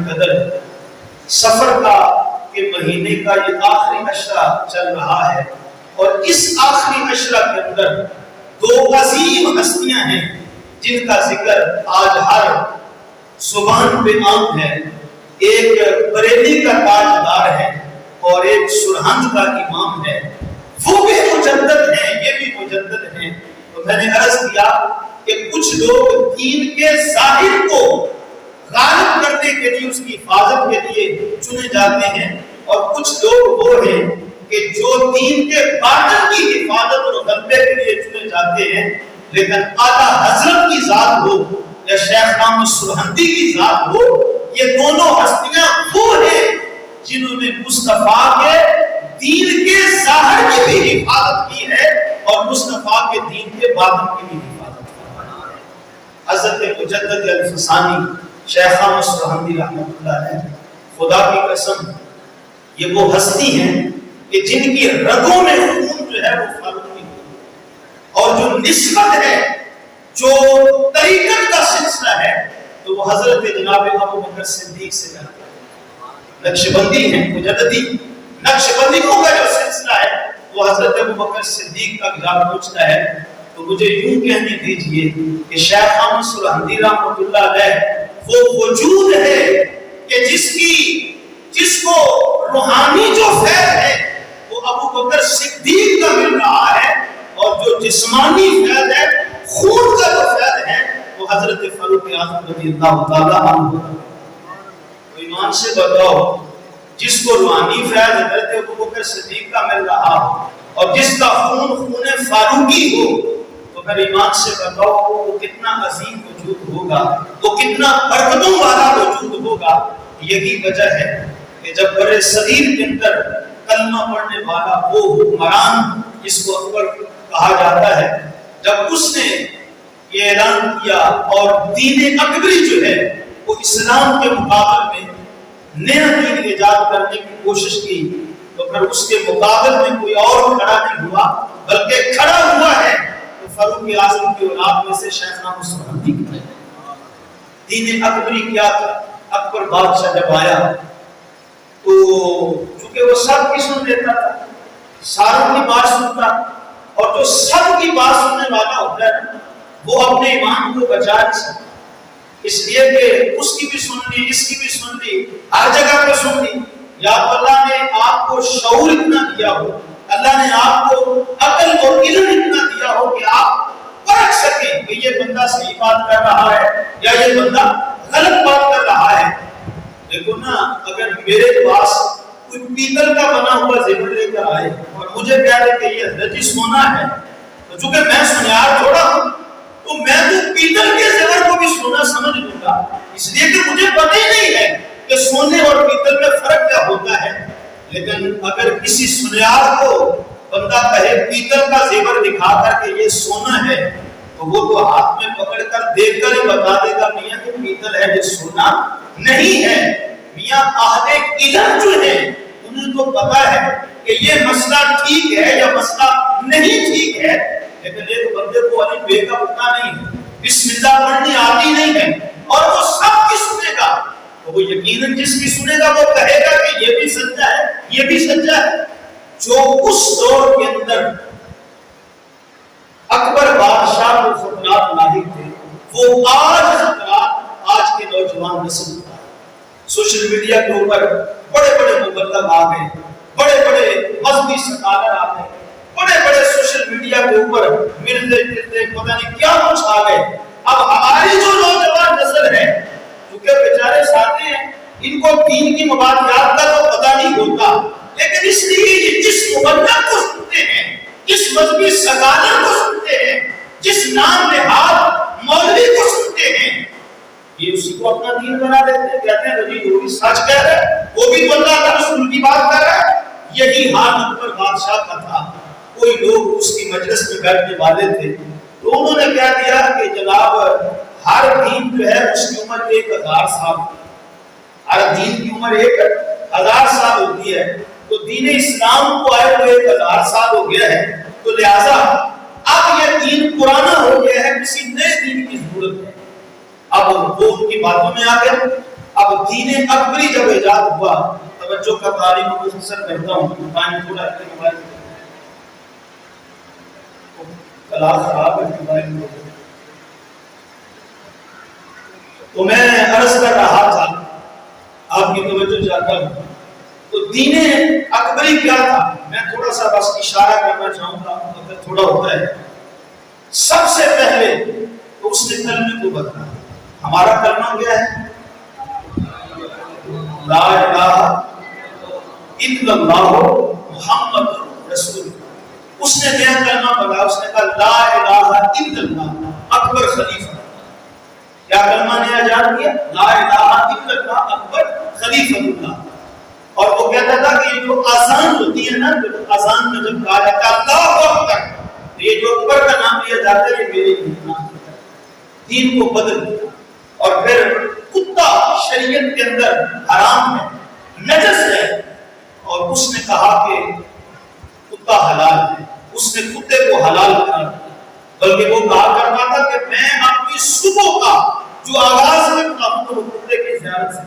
قدر سفر کا کہ مہینے کا یہ آخری عشرہ چل رہا ہے، اور اس آخری عشرہ کے اندر دو عظیم ہستیاں ہیں جن کا ذکر آج ہر زبان پہ عام ہے. ایک بریلی کا تاجدار ہے اور ایک سرہند کا امام ہے. وہ بھی مجدد ہیں، یہ بھی مجدد ہیں. تو میں نے عرض کیا کہ کچھ لوگ دین کے ظاہر کو غالب کرنے کے لیے، اس کی حفاظت کے لیے چنے جاتے ہیں، اور کچھ لوگ وہ ہیں کہ جو دین کے باطن کی حفاظت اور غلبے کے لیے چنے جاتے ہیں. لیکن اعلیٰ حضرت کی ذات ہو یا شیخ محمد سرہندی کی ذات ہو، یہ دونوں ہستیاں وہ ہیں جنہوں نے مصطفیٰ کے دین کے ظاہر کی بھی حفاظت کی ہے اور مصطفیٰ کے دین کے باطن کی بھی حفاظت کی ہے. حضرت مجدد الفسانی شیخ محمد سرہندی رحمۃ اللہ علیہ، خدا کی قسم یہ وہ ہستی ہیں کہ جن کی رگوں میں خون جو ہے وہ فاروقی ہے، اور جو نسبت ہے، جو طریقت کا سلسلہ ہے، تو وہ حضرت جناب ابو بکر صدیق سے جاتا ہے. نقشبندی ہیں مجددی، نقشبندیوں کا جو سلسلہ ہے وہ حضرت ابو بکر صدیق تک جا پہنچتا ہے. تو مجھے یوں کہنے دیجئے کہ شیخ محمد سرہندی رحمۃ اللہ علیہ وہ وجود ہے کہ جس کو روحانی جو فیض ہے وہ ابو بکر صدیق کا مل رہا ہے، اور جو جسمانی فیض ہے، خون کا جو فیض ہے، وہ حضرت فاروق اعظم رضی اللہ تعالیٰ عنہ. تو ایمان سے بتاؤ، جس کو روحانی فیض حضرت ابو بکر صدیق کا مل رہا ہو اور جس کا خون فاروقی ہو، تو پھر ایمان سے بتاؤ وہ کتنا عظیم وجود ہوگا، وہ کتنا برکتوں والا وجود ہوگا. یہی وجہ ہے کہ جب برے صغیر کے اندر کلمہ پڑھنے والا وہ حکمران جس کو اکبر کہا جاتا ہے، جب اس نے یہ اعلان کیا اور دین اکبری جو ہے وہ اسلام کے مقابل میں نیا دین ایجاد کرنے کی کوشش کی، تو پھر اس کے مقابل میں کوئی اور کھڑا نہیں ہوا، بلکہ کھڑا ہوا ہے تو فاروق اعظم کی اولاد میں سے شیخ محمد سرہندی کی. دین اکبری کیا تھا؟ اکبر بادشاہ جب آیا تو چونکہ وہ سب کی سن لیتا تھا، ساروں کی بات سنتا، اور جو سب کی بات سننے والا ہوتا ہے وہ اپنے ایمان کو بچا نہیں سکتا، اس لیے کہ اس کی بھی سن لی، اس کی بھی سن لی، ہر جگہ پہ سن لی. یا اللہ نے آپ کو شعور اتنا دیا ہو، اللہ نے آپ کو عقل اور علم اتنا دیا ہو کہ آپ پرکھ سکیں کہ یہ بندہ صحیح بات کر رہا ہے یا یہ بندہ غلط بات کر رہا ہے. دیکھو نا، اگر میرے پاس کوئی پیتل کا بنا ہوا زیور لے کر آئے اور مجھے کہہ دے کہ یہ حضرت سونا ہے، تو چونکہ میں سنیار تھوڑا ہوں تو میں تو پیتل کے زیور کو بھی سونا سمجھ لوں گا، اس لیے کہ مجھے پتہ ہی نہیں ہے کہ سونے اور پیتل میں فرق کیا ہوتا ہے. لیکن اگر کسی سنیار کو بندہ کہے پیتل کا زیور دکھا کر کہ یہ سونا ہے، تو وہ تو ہاتھ میں پکڑ کر دیکھ کر ہی بتا دے گا میاں کہ پیتل ہے، یہ سونا نہیں ہے. میاں اہل علم جو ہے انہیں تو پتا ہے کہ یہ مسئلہ ٹھیک ہے یا مسئلہ نہیں ٹھیک ہے، لیکن ایک بندے کو علی بے کا پتہ نہیں ہے، بسم اللہ پڑھنی آتی نہیں ہے، اور وہ سب کی سنے گا، تو وہ یقیناً جس کی سنے گا وہ کہے گا کہ یہ بھی سچا ہے، یہ بھی سچا ہے. جو اس دور کے اندر اکبر بادشاہ کو خطرات لاحق تھے، وہ آج خطرات آج کے نوجوان نسل کو. سوشل میڈیا کے اوپر بڑے بڑے مبلغ آ گئے، بڑے بڑے مذہبی سکالر آ گئے، بڑے بڑے سوشل میڈیا کے اوپر ملتے جلتے پتہ نہیں کیا کچھ آ گئے. اب ہماری جو نوجوان نسل ہے، کیونکہ بیچارے ساتھی ہیں، ان کو دین کی مبادیات کا تو پتہ نہیں ہوتا، لیکن اس لیے یہ جس مبلغ کو سنتے ہیں، جس مذہبی سکالر کو سنتے ہیں، جس نام نہاد مولوی کو سنتے ہیں، یہ اسی کو اپنا دین بنا دیتے ہیں. کہتے ہیں جی وہ بھی سچ کہہ رہا ہے، وہ بھی تو اللہ کا رسول کی بات کر رہا ہے. یہی حال اکبر بادشاہ کا تھا. کوئی لوگ اس کی مجلس میں بیٹھنے والے تھے تو انہوں نے کہہ دیا کہ جناب ہر دین جو ہے اس کی عمر 1000 سال، ہر دین کی عمر 1000 سال ہوتی ہے، تو دین اسلام کو آئے ہوئے 1000 سال ہو گیا ہے، تو لہذا اب یہ دین پرانا ہو گیا ہے، کسی نئے دین کی ضرورت ہے. اب وہ ان کی باتوں میں آ گیا اب دین اکبری جب ایجاد ہوا، توجہ کا تعلیم کو مختصر کرتا ہوں، پانی تھوڑا اپنے موبائل کلاس خراب ہے موبائل میں، تو میں عرض کر رہا تھا، آپ کی توجہ چاہتا ہوں، تو دین اکبری کیا تھا؟ میں تھوڑا سا بس اشارہ کرنا چاہوں گا، اگر تھوڑا ہوتا ہے۔ سب سے پہلے تو اس نے کلمے کو بدلا۔ ہمارا کلمہ کیا ہے؟ لا الہ الا اللہ محمد رسول اللہ۔ اس نے نیا کلمہ بدلا، اس نے کہا لا الہ الا اللہ اکبر خلیفہ۔ کیا کلمہ نے ایجاد کیا؟ لا الہ الا اللہ اکبر خلیفہ اللہ۔ اور وہ کہتا تھا کہ یہ جو آزان ہوتی ہے نا، جو آزان میں جب کہا جاتا ہے اللہ اکبر، یہ جو اکبر کا نام لیا جاتا ہے یہ میرے نام ہے۔ دین کو بدل دیا۔ اور پھر کتا شریعت کے اندر حرام ہے، نجس ہے، اور اس نے کہا کہ کتا حلال ہے، اس نے کتے کو حلال قرار دیا۔ بلکہ وہ کہا کرتا تھا کہ میں اپنی صبح کا جو آغاز کرتا ہوں تو وہ کتے کی زیارت سے،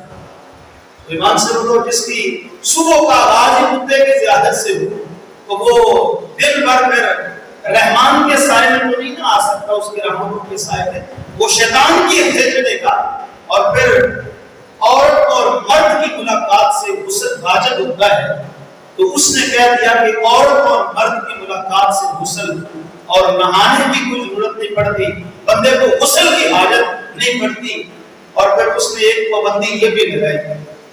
تو ایمان سے بولو جس کی صبح کا آغاز ہی کتے کی زیارت سے ہو تو وہ دن بھر میں رحمان کے سائے میں تو نہیں آ سکتا، اس کے رحمتوں کے سائے میں وہ شیطان کی چلے گا۔ اور پھر عورت اور مرد کی ملاقات سے غسل واجب ہوتا ہے، تو اس نے کہہ دیا کہ عورت اور مرد کی ملاقات سے غسل اور نہانے کی کوئی ضرورت نہیں پڑتی، بندے کو غسل کی حاجت نہیں پڑتی۔ اور پھر اس نے ایک پابندی یہ بھی لگائی،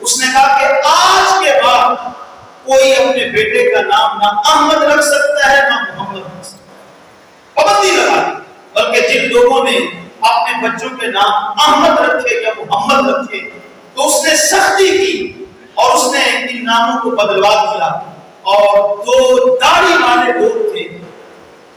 اس نے کہا کہ آج کے بعد کوئی اپنے بیٹے کا نام نہ احمد رکھ سکتا ہے نہ محمد رکھ سکتا ہے، پابندی لگا دی۔ بلکہ جن لوگوں نے اپنے بچوں کے نام احمد رکھے یا محمد رکھے تو اس نے سختی کی اور اس نے ان ناموں کو بدلوا دیا۔ اور دو داڑھی والے لوگ تھے،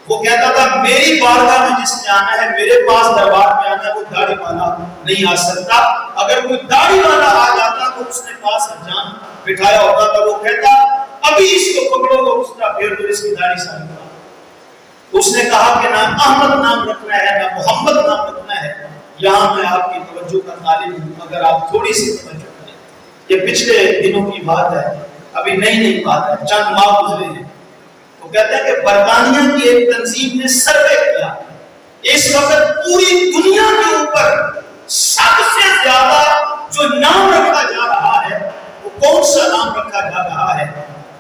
وہ کہتا تھا میری بارگاہ میں جس نے آنا ہے، میرے پاس دربار میں آنا ہے، وہ داڑھی والا نہیں آ سکتا۔ اگر کوئی داڑھی والا آ جاتا تو اس نے پاس جان بٹھایا ہوتا تھا، وہ کہتا ابھی اس کو پکڑو تو اس کا پھر اس کی داڑھی سامنے۔ اس نے کہا کہ نہ احمد نام رکھنا ہے نہ محمد نام رکھنا ہے۔ یہاں میں آپ کی توجہ کا طالب ہوں، اگر آپ تھوڑی سی توجہ کریں، یہ پچھلے دنوں کی بات ہے، ابھی نئی بات ہے، چند ماہ گزرے ہیں۔ وہ کہتے ہیں کہ برطانیہ کی ایک تنظیم نے سروے کیا، اس وقت پوری دنیا کے اوپر سب سے زیادہ جو نام رکھا جا رہا ہے وہ کون سا نام رکھا جا رہا ہے؟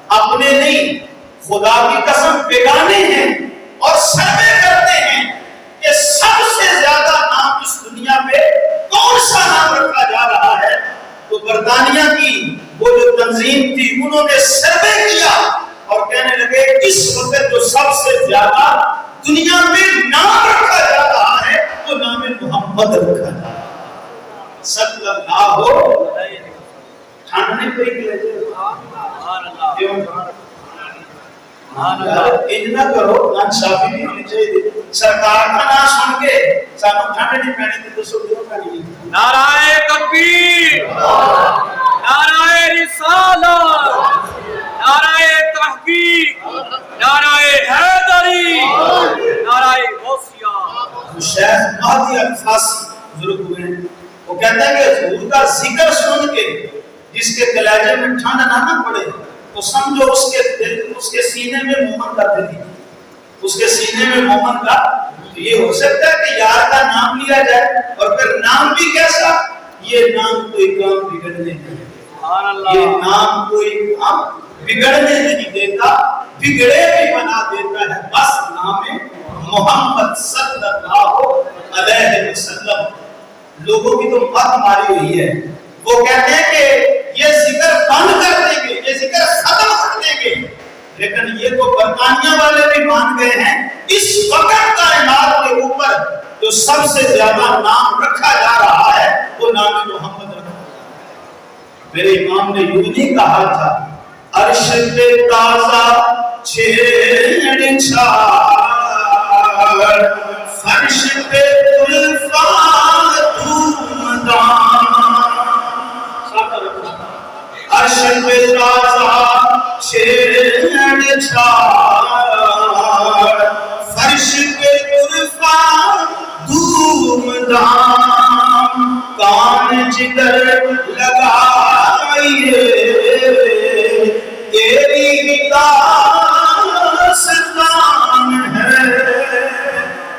اپنے نہیں، خدا کی قسم بیگانے ہیں، اور سروے کرتے ہیں کہ سب سے زیادہ نام اس دنیا پہ کون سا نام رکھا جا رہا ہے؟ تو برطانیہ کی وہ جو تنظیم تھی انہوں نے سروے کیا اور کہنے لگے اس وقت جو سب سے زیادہ دنیا میں نام رکھا جا رہا ہے وہ نام محمد رکھا جا رہا ہے۔ صلی اللہ علیہ ٹھاننے کوئی کہے کیوں اتنا کرو ناچافی نہیں ہونی چاہیے، سرکار کا نام سن کے سانو ٹھنڈ نہیں پہنے تو سو دیو کا نہیں۔ نعرہ تکبیر، نعرہ رسالت، نعرہ تحقیق، نعرہ حیدری، نعرہ غوثیہ۔ شیخ مہدی الفاسی بزرگ ہوئے ہیں، وہ کہتا ہے کہ حضور کا ذکر سن کے جس کے کلیجے میں ٹھنڈ نہ پڑے تو سمجھو اس کے سینے میں مومن کا دل، اس کے سینے میں مومن کا۔ یہ ہو سکتا ہے کہ یار کا نام لیا جائے اور پھر نام بھی کیسا؟ یہ نام کوئی کام بگڑنے نہیں دیتا، یہ نام کوئی کام بگڑنے نہیں دیتا، بگڑے بھی بنا دیتا ہے، بس نام محمد صلی اللہ علیہ وسلم۔ لوگوں کی تو مت ماری ہوئی ہے، وہ کہتے ہیں کہ یہ ذکر بند کر دیں گے، یہ ذکر ختم کر دیں گے، لیکن یہ تو برطانیہ والے بھی مان گئے ہیں اس وقت کائنات کے اوپر جو سب سے زیادہ نام رکھا جا رہا ہے وہ نام محمد رکھا جا رہا ہے۔ میرے امام نے یوں نہیں کہا تھا عرش پہ تازہ چھیڑ چھاڑ، فرش پہ الفاظ عرش پہ تازہ چھیڑ چھاڑ، فرش پہ عرفاں دھوم دھام، کان جگر لگائیے تیری داستان ہے.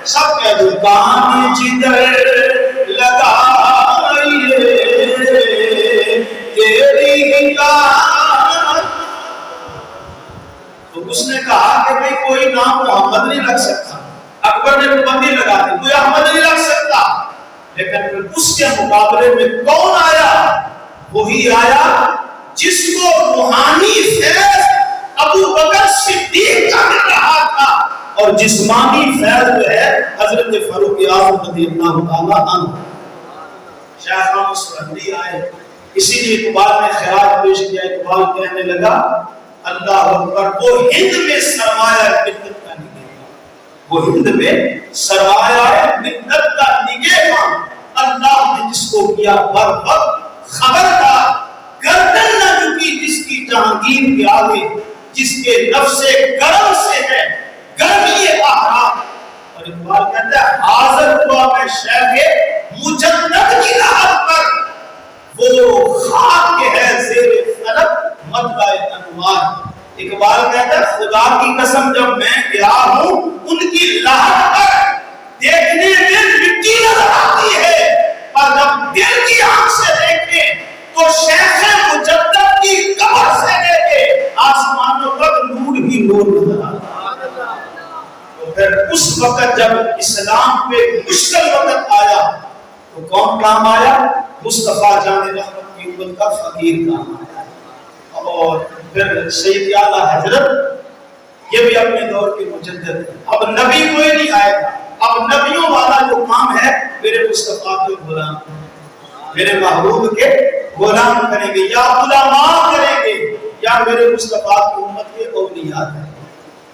سب کہہ دو کان جگر لگائیے تیری داستان. تو اس نے کہا کہ بھئی کوئی نام محمد نہیں رکھ سکتا. اکبر نے پابندی لگا دی کوئی احمد نہیں رکھ سکتا. لیکن اس کے مقابلے میں کون آیا؟ وہی آیا جس کو روحانی فیض ابو بکر صدیق کا مل رہا تھا اور جسمانی فیض جو ہے حضرت فاروق اعظم رضی اللہ تعالی عنہ. شیخ احمد سرہندی آئے, اسی لیے اقبال نے خیرات پیش کیا. اقبال کہنے لگا اللہ اکبر, وہ ہند میں سرمایہ مدت کا نگہباں, وہ ہند میں سرمایہ مدت کا نگہباں اللہ نے جس کو کیا بر وقت خبردار, گردن نہ جھکی جس کی جہانگیر کے آگے, جس کے نفس گرم سے ہے گرمی احرام. اور اقبال کہتا ہے حاضر ہوا میں شیخ مجدد کی راہ پر, وہ خاک کے ہے زیر فلک مطلع انوار. اقبال کہتا ہے خدا کی قسم جب میں گیا ہوں ان کی لہر پر دیکھنے میں مٹی نظر آتی ہے, اور جب دل کی آنکھ سے دیکھیں تو شیخ مجدد کی قبر سے لے کے آسمانوں پر نور ہی نور نظر آتا ہے. تو پھر اس وقت جب اسلام پہ مشکل وقت آیا تو کون کام آیا؟ مصطفیٰ جان رحمت کی امت کا فقیر کام آیا. اور پھر سید اعلیٰ حضرت یہ بھی اپنے دور کے مجدد ہیں. اب نبی کوئی نہیں آئے گا, اب نبیوں والا جو کام ہے میرے مصطفیٰ کے غلام, میرے محبوب کے غلام کریں گے, یا علماء کریں گے, یا میرے مصطفیٰ کی امت کے اولیاء ہیں.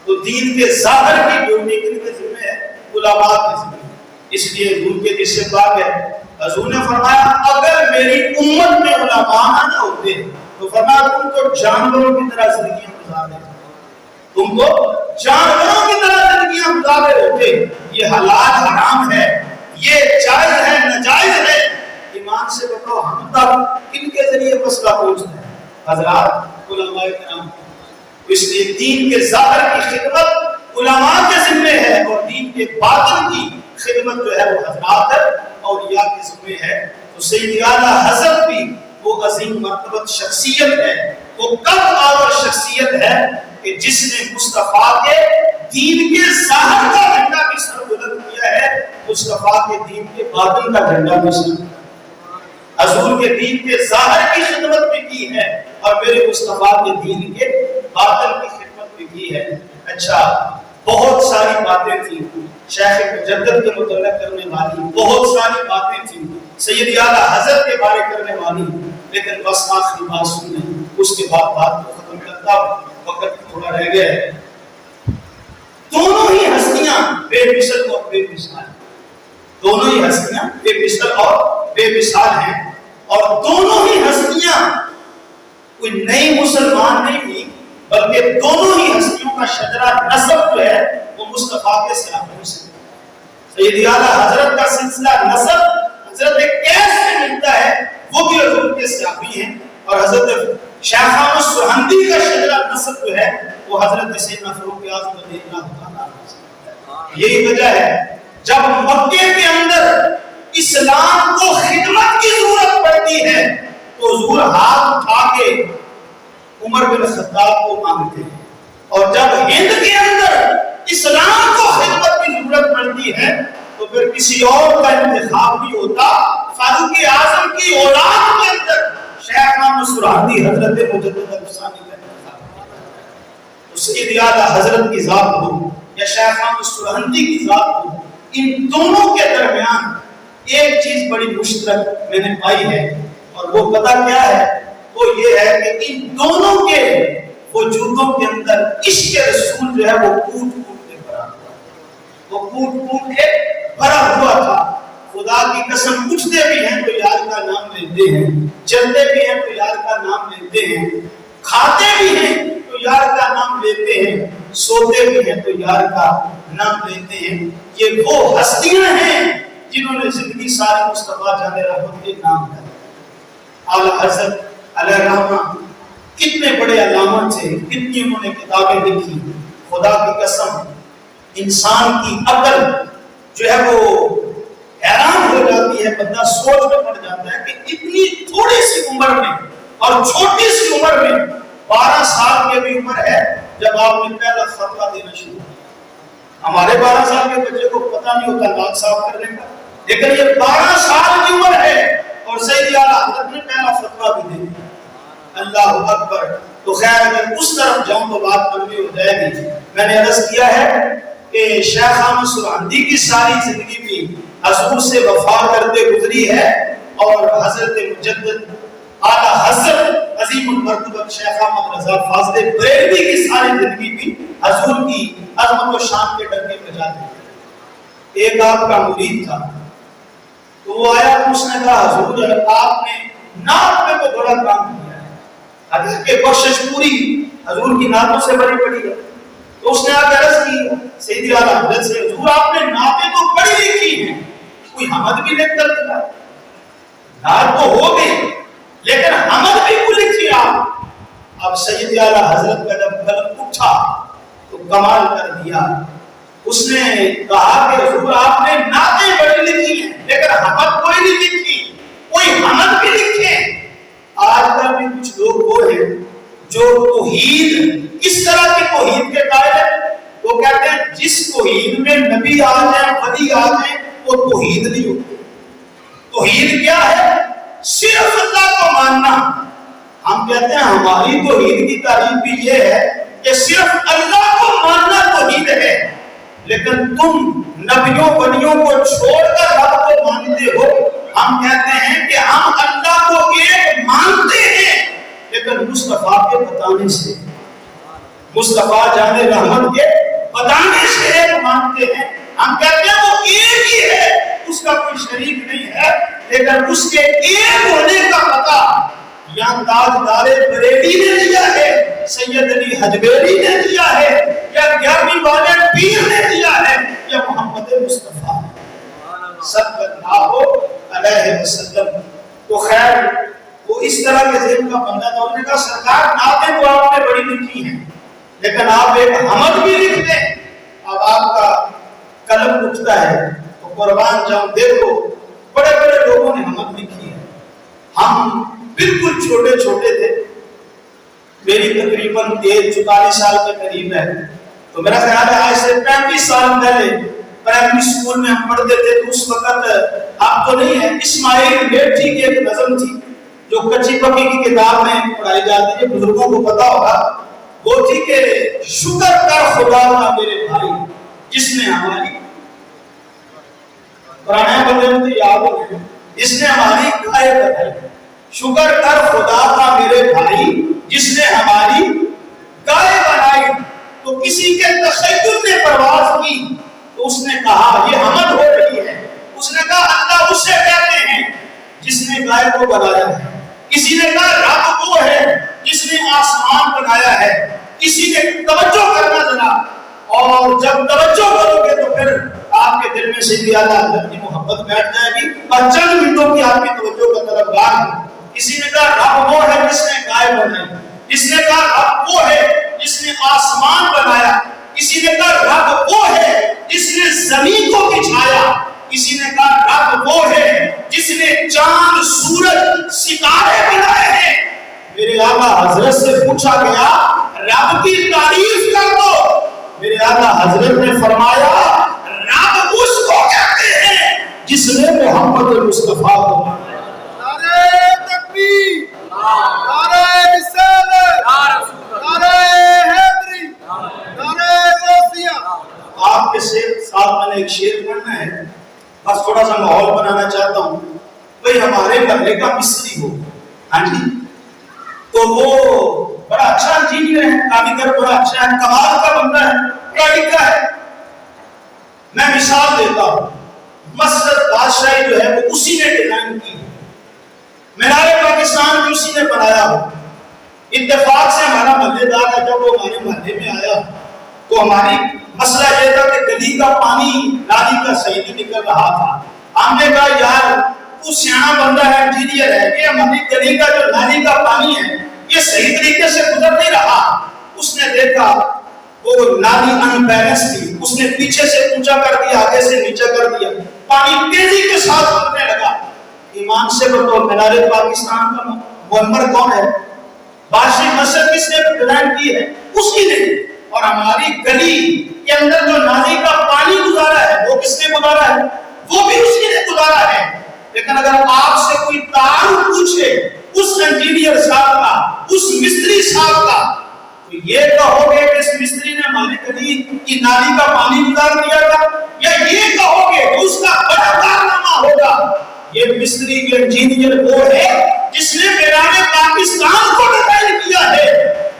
تو دین کے ظاہر کی ڈیوٹی کن کے ذمہ ہے؟ علماء کے ذمہ. اس لیے حضور کے جس سے بات ہے, حضور نے فرمایا اگر میری امت میں علماء نہ ہوتے تو فرمایا تم تو جانوروں کی طرح زندگیاں گزار رہے, تم کو جانوروں کی طرح زندگیاں گزار رہے ہوتے. یہ حلال حرام ہے, یہ جائز ہے ناجائز ہے, ایمان سے بتاؤ ہم تک کن کے ذریعے مسئلہ پہنچتا ہے؟ حضرات علماء کرام. اس لیے دین کے ظاہر کی خدمت علماء کے ذمہ ہے, اور دین کے باطن کی خدمت جو ہے وہ حضرات اولیاء کے ذمہ ہے. تو سید اعلیٰ حضرت بھی وہ عظیم مرتبہ شخصیت ہے, وہ قد آور شخصیت ہے کہ جس نے مصطفیٰ کے دین کے ظاہر کا جھنڈا بھی سر بلند کیا ہے, مصطفیٰ کے دین کے باطن کا جھنڈا بھی سر بلند. حضور کے دین کے ظاہر کی خدمت بھی کی ہے اور میرے مصطفیٰ کے دین کے باطن کی خدمت بھی کی ہے. اچھا, بہت ساری باتیں تھیں شیخ مجدد کے متعلق کرنے والی, بہت ساری باتیں تھیں سید اعلیٰ حضرت کے بارے کرنے والی, لیکن بس آخری بات سنیں, اس کے بعد بات کو ختم کرتا ہوں, وقت تھوڑا رہ گیا ہے. دونوں ہی ہستیاں بے مثل اور بے مثال, دونوں ہی ہستیاں بے مثل اور بے مثال ہیں, اور دونوں ہی ہستیاں کوئی نئی مسلمان نہیں ہوئی, بلکہ دونوں ہی ہستیوں کا شجرہ نسب جو ہے وہ مصطفیٰ کے صحابیوں سے. سید اعلیٰ حضرت کا سلسلہ نسب حضرت کیس سے ملتا ہے, وہ بھی حضور کے صحابی ہیں, اور حضرت شیخ احمد سرہندی کا شجرہ نسب جو ہے وہ حضرت سیدنا فاروق اعظم رضی اللہ تعالیٰ عنہ. یہی وجہ ہے جب مکے کے اندر اسلام کو خدمت کی ضرورت پڑتی ہے تو حضور ہاتھ اٹھا کے عمر بن خطاب کو مانگتے ہیں, اور جب ہند کے اندر اسلام کو خدمت کی ضرورت پڑتی ہے تو پھر کسی اور کا انتخاب نہیں ہوتا. فاروق اعظم کی اولاد کے اندر شیخ احمد سرہندی حضرت مجدد افسانی کا انتخاب ہوتا. تو سید اعلیٰ حضرت کی ذات ہو یا شیخ احمد سرہندی کی ذات ہو, ان دونوں کے درمیان ایک چیز بڑی مشترک میں نے پائی ہے, اور وہ پتہ کیا ہے؟ وہ یہ ہے کہ ان دونوں کے وجودوں کے اندر عشق رسول جو ہے وہ کوٹ کوٹ کے بھرا ہوا, وہ کوٹ کوٹ کے بھرا ہوا تھا. خدا کی قسم اٹھتے بھی ہیں تو یار کا نام لیتے ہیں, چلتے بھی ہیں تو یار کا نام لیتے ہیں, کھاتے بھی ہیں تو یار کا نام لیتے ہیں, سوتے بھی ہیں تو یار کا نام لیتے ہیں. یہ وہ ہستیاں ہیں جنہوں نے زندگی ساری مصطفیٰ جان رحمت کے نام ہے. اعلیٰ حضرت علیہ رحمہ کتنے بڑے علامہ تھے, کتنی انہوں نے کتابیں لکھی. خدا کی قسم انسان کی عقل جو ہے وہ حیران ہو جاتی ہے, بندہ سوچ میں پڑ جاتا ہے کہ اتنی تھوڑی سی عمر میں اور چھوٹی سی عمر میں 12 سال کی بھی عمر ہے جب آپ نے پہلا فتویٰ دینا شروع کیا. ہمارے 12 سال کے بچے کو پتہ نہیں ہوتا ناک صاف کرنے کا, لیکن یہ 12 سال کی عمر ہے اور سید اعلیٰ حضرت نے پہلا فتویٰ بھی دے دیا. اللہ اکبر. تو خیر اگر اس طرف جاؤں تو بات لمبی ہو جائے گی. میں نے عرض کیا ہے کہ شیخ احمد سرہندی کی ساری زندگی بھی حضور سے وفا کرتے گزری ہے, اور حضرت مجدد اعلیٰ حضرت عظیم المرتبہ شیخ احمد رضا فاضل بریلوی کی ساری زندگی بھی حضور کی عظمت و شان کے ڈنکے بجاتے ہیں. ایک آپ کا مرید تھا, تو وہ آیا, اس نے کہا حضور آپ نے نعت میں تو بڑا کام کیا ہے, حضرت کے بخشش پوری حضور کی نعتوں سے بڑی پڑی ہے. تو اس نے آ کے عرض کی سید اعلیٰ حضرت سے, حضور آپ نے نعتیں تو پڑھی لکھی ہیں, کوئی حمد بھی لکھ کر دیا. نعت تو ہو گئی لیکن حمد بھی کو لکھی آپ. اب سید اعلیٰ حضرت کا جب قلم اٹھا تو کمال کر دیا. اس نے کہا کہ حضور آپ نے نعتیں بڑی لکھی ہیں لیکن حمد کوئی نہیں لکھی, کوئی حمد بھی لکھے. آج کل بھی کچھ لوگ وہ ہیں جو توحید کس طرح کی توحید کے قائل ہیں, وہ کہتے ہیں جس توحید میں نبی آ جائیں ولی آ جائیں وہ توحید نہیں ہوتی. توحید کیا ہے؟ صرف اللہ کو ماننا. ہم کہتے ہیں ہماری توحید کی تعریف بھی یہ ہے کہ صرف اللہ کو ماننا توحید ہے, لیکن تم نبیوں ولیوں کو چھوڑ کر رب کو مانتے ہو. ہم کہتے ہیں کہ ہم اللہ کو ایک مانتے ہیں لیکن مصطفیٰ کے بتانے سے, مصطفیٰ جان رحمت کے بتانے سے ایک مانتے ہیں. ہم کہتے ہیں وہ ایک ہی ہے, اس کا کوئی شریک نہیں ہے, لیکن اس کے ایک ہونے کا پتہ یا تاجدار بریلی نے دیا ہے, سید علی حجویری نے دیا ہے, یا 11ویں والے پیر نے دیا ہے, یا محمد مصطفیٰ صلی اللہ علیہ وسلم. تو خیر وہ اس طرح کے ذہن کا بندہ تھا. انہوں نے کہا سرکار نعتیں تو آپ نے بڑی لکھی ہیں لیکن آپ ایک حمد بھی لکھ دیں. اب آپ کا قلم اٹھتا ہے تو قربان جاؤں, دیکھو بڑے بڑے لوگوں نے حمد لکھی ہے. ہم بالکل چھوٹے چھوٹے تھے, میری تقریباً 43 سال کے قریب ہے, تو میرا خیال ہے آج سے 35 سال پہلے پرائمری اسکول میں ہم پڑھتے تھے. تو اس وقت آپ تو نہیں ہے, اسماعیل بیٹھی کی ایک نظم تھی جو کچی پکی کی کتاب میں پڑھائی جاتی ہے, بزرگوں کو پتا ہوگا. وہ تھی کہ شکر کر خدا کا میرے بھائی جس نے ہماری, پرانے بندے مجھے یاد ہو گئے, جس نے ہماری گائے بنائی. شکر کر خدا کا میرے بھائی جس نے ہماری گائے بنائی. تو کسی کے تخیل نے پرواز کی تو اس نے کہا یہ حمد ہو رہی ہے. اس نے کہا اللہ اسے کہتے ہیں جس نے گائے کو بنایا ہے. کسی نے کہا رب وہ ہے جس نے آسمان بنایا ہے. کسی نے توجہ کرنا ذرا, اور جب توجہ کرو گے تو پھر آپ کے دل میں سید اعلیٰ حضرت کی محبت بیٹھ جائے گی اور چند منٹوں کی آپ کی توجہ کا طلبگار ہے. کسی نے کہا رب وہ ہے جس نے گائے بنائی. کسی نے کہا رب وہ ہے جس نے آسمان بنایا. کسی نے کہا رب وہ ہے جس نے زمین کو بچھایا. کسی نے کہا رب وہ ہے جس نے چاند سورج ستارے بنائے ہیں. میرے آقا حضرت سے پوچھا گیا رب کی تعریف کر دو. میرے آقا حضرت نے فرمایا رب اس کو کہتے ہیں جس نے محمد مصطفیٰ کو بنایا. نعرہ تکبیر, نعرہ رسالت, نعرہ حیدری, نعرہ غوثیہ. آپ کے ساتھ میں نے ایک شعر پڑھنا ہے, بس تھوڑا سا ماحول بنانا چاہتا ہوں. بھئی ہمارے محلے کا مستری ہو, ہاں جی, تو وہ بڑا اچھا انجینئر ہے, کاریگر بڑا اچھا ہے, کمال کا بندہ ہے, پڑھا لکھا ہے. میں مثال دیتا ہوں, مسجد بادشاہی جو ہے وہ اسی نے ڈیزائن کی, مینار پاکستان بھی اسی نے بنایا ہو. اتفاق سے ہمارا محلے دار ہے, جب وہ ہمارے محلے میں آیا تو ہماری مسئلہ یہ تھا کہ گلی کا پانی نالی کا صحیح نہیں نکل رہا تھا. ہم نے کہا یار تو سیاح بندہ ہے, انجینئر ہے, کہ ہماری گلی کا جو نالی کا پانی ہے یہ صحیح طریقے سے گزر نہیں رہا. اس نے دیکھا وہ نالی ان بیلنس تھی, اس نے پیچھے سے اونچا کر دیا, آگے سے نیچے کر دیا, پانی تیزی کے ساتھ بہنے لگا. ایمان سے بتاؤ مینار پاکستان کا معمر کون ہے؟ بادشاہ مسجد کس نے ڈیزائن کی ہے؟ اسی نے. اور ہماری گلی کے اندر جو نالی کا پانی گزارا ہے وہ کس نے گزارا ہے؟ وہ بھی اسی نے گزارا ہے. لیکن اگر آپ سے کوئی تعارف پوچھے اس انجینئر صاحب کا, اس مستری صاحب کا, تو یہ کہو گے کہ اس مستری نے ہماری گلی کی نالی کا پانی گزار دیا تھا, یا یہ کہو گے کہ اس کا بڑا کارنامہ ہوگا. یہ مستری کے انجینئر وہ ہے جس نے میدان پاکستان کو ڈیزائن کیا ہے.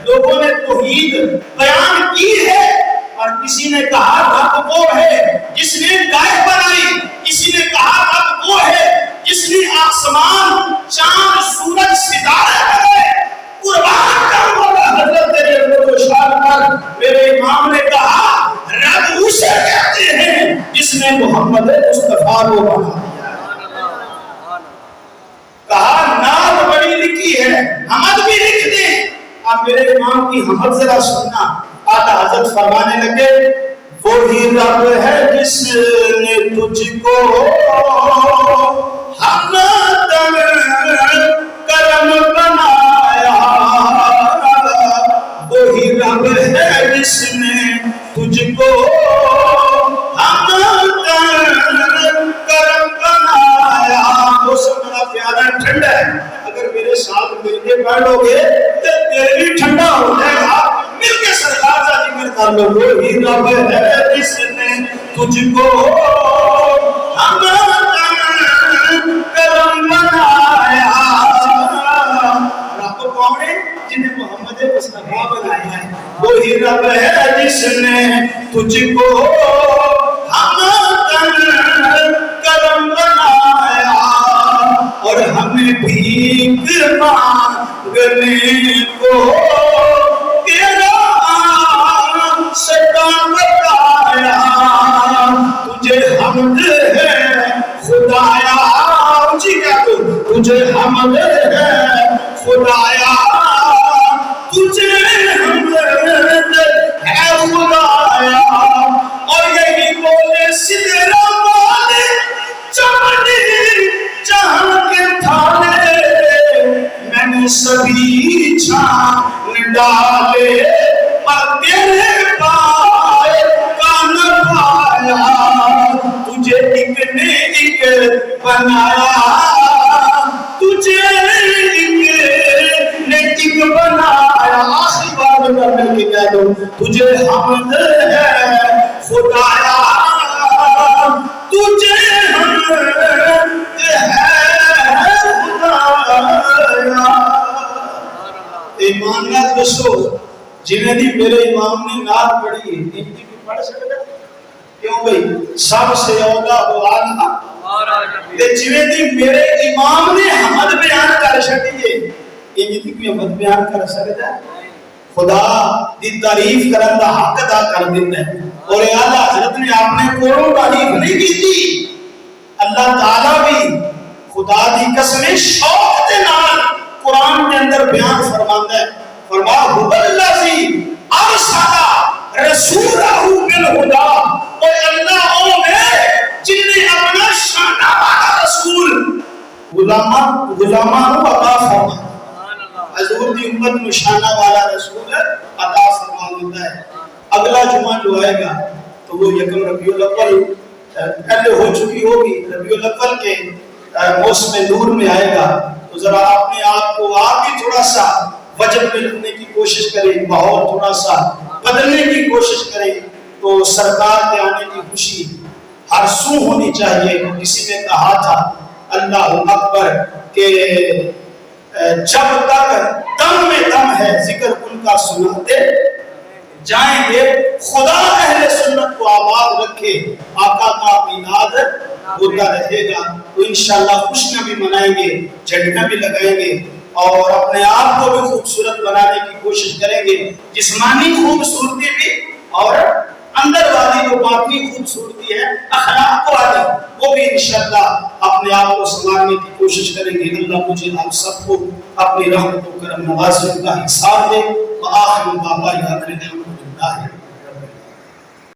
لوگوں نے توحید بیان کی ہے اور کسی نے کہا رب وہ ہے جس نے گائے بنائی, کسی نے کہا رب وہ ہے جس نے آسمان, چاند, سورج, ستارے بنائے. قربان کرو حضرت شاہ میرے امام نے کہا رب اسے کہتے ہیں جس نے محمد مصطفیٰ کو بنا دیا. کہا نعت بڑی لکھی ہے, حمد بھی لکھ دیں. اب میرے امام کی حمد ذرا سننا. آقا حضرت فرمانے لگے وہی رب ہے جس نے تجھ کو ہمدن کرم بنایا, وہی رب ہے جس نے تجھ کو ہمدن کرم بنایا. موسم بڑا پیارا ٹھنڈا ہے, اگر میرے ساتھ مل کے بیٹھو گے تو دل بھی ٹھنڈا ہو جائے گا. مل کے سرکار کا ذکر کر لو. وہی رب ہے جس نے تجھ کو ہمدن کرم بنایا. رب کون ہے؟ جنہیں محمد مصطفیٰ بنایا ہے. وہی رب ہے جس نے تجھ کو ہمدن کرم بنایا, اور ہمیں بھیک مانگنے کو تیرا ستا بتایا. تجھے حمد ہے خدایا, جی کیا تجھے حمد ہے خدایا, تجھے حمد ہے خدایا. اور یہی بولے سدرا والے چمنی جہاں کے تھالے, میں نے سبھی چھان ڈالے پر تیرے پائے کا نہ پایا. تجھے ایک نے ایک بنایا, تجھے ایک نے ایک بنایا. آخری بار میں کے کہہ دوں تجھے حمد ہے خدایا, تجھے حمد ہے خدایا. ایمان نات دسو جنہیں دی میرے امام نے نعت پڑھی ہے ان کی بھی پڑھ سکتا ہے؟ کیوں بھئی سب سے اولا ہو آنا تے جنہیں دی میرے امام نے حمد بیان کر سکتی ہے ان کی بھی حمد بیان کر سکتا ہے؟ خدا دی تعریف کرن دا حق ادا کر دیتا ہے. اور اعلیٰ حضرت نے آپ نے کوڑوں تعریف نہیں کی تھی. اللہ تعالیٰ بھی خدا دی قسم شوق دے نال قرآن کے اندر بیان فرماندا ہے. فرمایا هو الذی ارسل رسولہ بالہدی, اور اللہ وہ ہے جن نے اپنا شانہ والا رسول غلامانوں عطا فرمایا. حضور دی امت میں شانہ والا رسول عطا فرمایا ہے. اگلا جمعہ جو آئے گا تو وہ یکم ربیع الاول پہلے ہو چکی ہوگی, ربیع الاول کے موسم نور میں آئے گا. تو ذرا اپنے آپ کو آپ بھی تھوڑا سا وجب میں رکھنے کی کوشش کریں, ماحول تھوڑا سا بدلنے کی کوشش کریں, تو سرکار کے آنے کی خوشی ہر سو ہونی چاہیے. کسی نے کہا تھا اللہ اکبر کہ جب تک دم میں دم ہے ذکر ان کا سناتے جائیں گے. خدا اہل سنت کو آباد رکھے, آقا کا میلاد ہوتا رہے گا. تو انشاءاللہ خوشیاں بھی منائیں گے, جھنڈیاں بھی لگائیں گے, اور اپنے آپ کو بھی خوبصورت بنانے کی کوشش کریں گے. جسمانی خوبصورتی بھی اور اندر والی جو باطنی خوبصورتی ہے اخلاق والی، وہ بھی انشاءاللہ اپنے آپ کو سنوارنے کی کوشش کریں گے۔ اللہ مجھے آپ سب کو اپنی رحمت و کرم نوازی کا حساب دے۔ وآخر دعوانا الحمدللہ۔